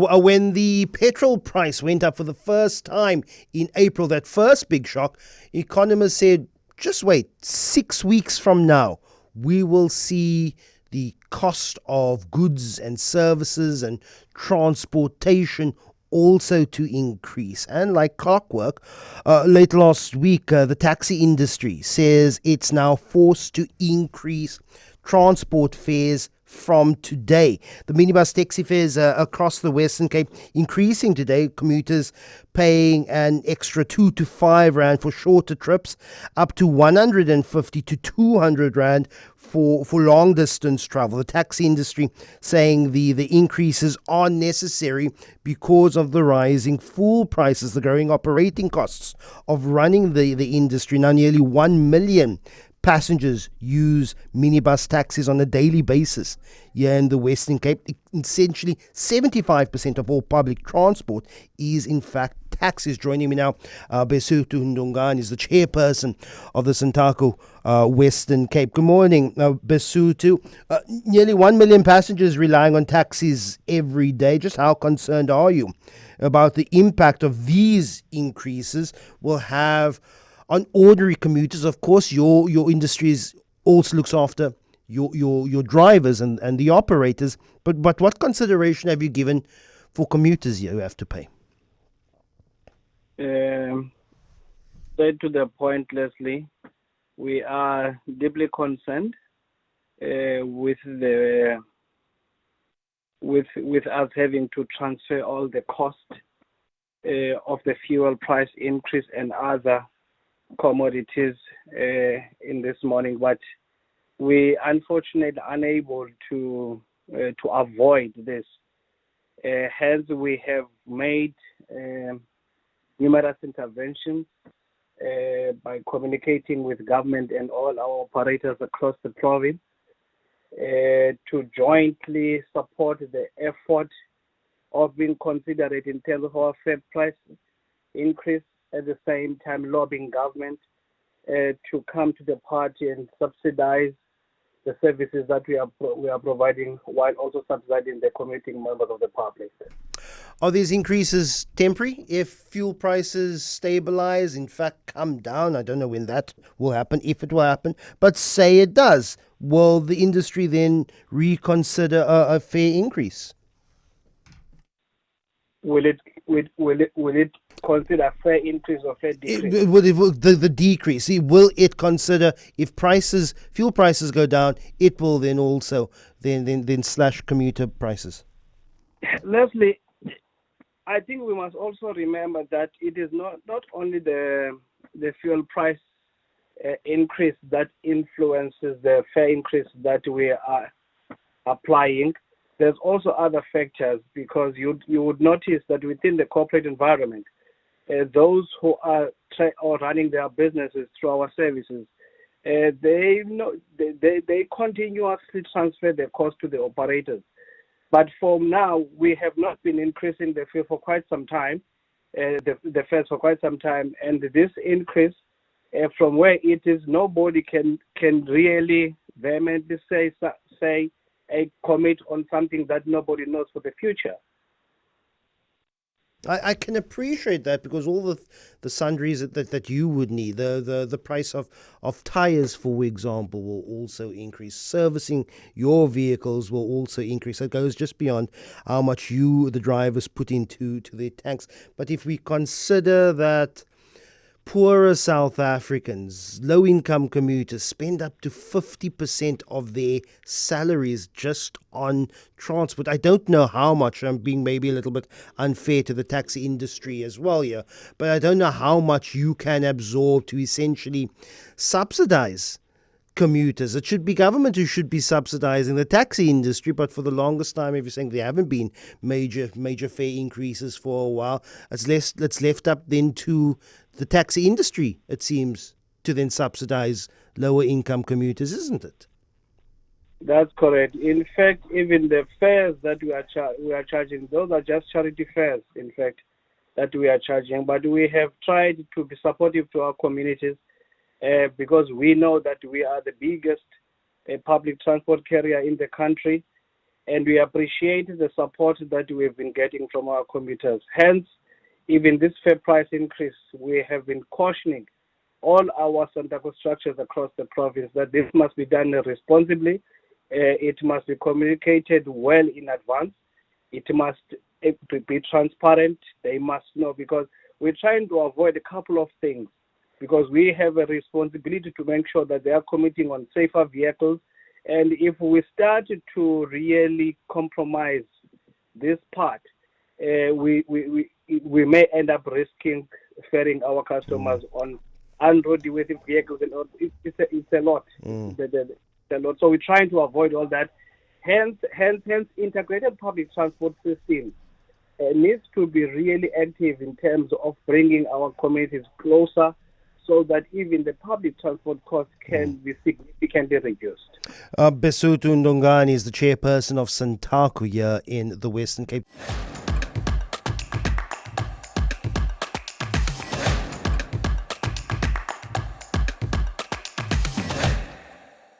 When the petrol price went up for the first time in April, that first big shock, economists said, just wait, 6 weeks from now, we will see the cost of goods and services and transportation also to increase. And like clockwork, late last week, the taxi industry says it's now forced to increase transport fares from today. The minibus taxi fares across the Western Cape increasing today, commuters paying an extra 2 to 5 rand for shorter trips, up to 150 to 200 rand for long distance travel. The taxi industry saying the increases are necessary because of the rising fuel prices, the growing operating costs of running the industry. Now nearly 1 million passengers use minibus taxis on a daily basis here in the Western Cape. Essentially, 75% of all public transport is in fact taxis. Joining me now, Besuthu Ndungane is the chairperson of the SANTACO Western Cape. Good morning, Besuthu. Nearly 1 million passengers relying on taxis every day. Just how concerned are you about the impact of these increases will have on ordinary commuters? Of course, your industry also looks after your drivers and the operators, but what consideration have you given for commuters here who have to pay? Straight to the point, Leslie, we are deeply concerned with us having to transfer all the cost of the fuel price increase and other commodities in this morning, but we unfortunately unable to avoid this. Hence, we have made numerous interventions by communicating with government and all our operators across the province to jointly support the effort of being considerate in terms of our fare price increase, at the same time lobbying government to come to the party and subsidize the services that we are providing, while also subsidizing the commuting members of the public. Are these increases temporary? If fuel prices stabilize, in fact come down, I don't know when that will happen, if it will happen, but say it does, will the industry then reconsider a fare increase? Will it consider a fair increase or fair decrease? The decrease. Will it consider, if fuel prices go down, it will then also then slash commuter prices? Leslie, I think we must also remember that it is not only the fuel price increase that influences the fare increase that we are applying. There's also other factors, because you would notice that within the corporate environment, those who are running their businesses through our services, they continuously transfer the cost to the operators. But for now, we have not been increasing the fare for quite some time, the fares for quite some time, and this increase from where it is, nobody can really vehemently say a commit on something that nobody knows for the future. I can appreciate that, because all the sundries that you would need, the price of tires, for example, will also increase. Servicing your vehicles will also increase. That goes just beyond how much the drivers, put into their tanks. But if we consider that poorer South Africans, low-income commuters, spend up to 50% of their salaries just on transport. I don't know how much. I'm being maybe a little bit unfair to the taxi industry as well here, but I don't know how much you can absorb to essentially subsidize commuters. It should be government who should be subsidizing the taxi industry, but for the longest time, if you're saying there haven't been major fare increases for a while, it's left up then to the taxi industry, it seems, to then subsidize lower income commuters, isn't it? That's correct. In fact, even the fares that we are charging, those are just charity fares, in fact, that we are charging. But we have tried to be supportive to our communities, because we know that we are the biggest public transport carrier in the country, and we appreciate the support that we've been getting from our commuters. Hence, even this fare price increase, we have been cautioning all our SANTACO structures across the province that this must be done responsibly. It must be communicated well in advance. It must be transparent. They must know, because we're trying to avoid a couple of things, because we have a responsibility to make sure that they are committing on safer vehicles. And if we start to really compromise this part, we may end up risking faring our customers on unroadworthy vehicles. And it's a lot. It's a lot. So we're trying to avoid all that. Hence, integrated public transport system needs to be really active in terms of bringing our communities closer, so that even the public transport costs can be significantly reduced. Besuthu Ndungane is the chairperson of SANTACO here in the Western Cape.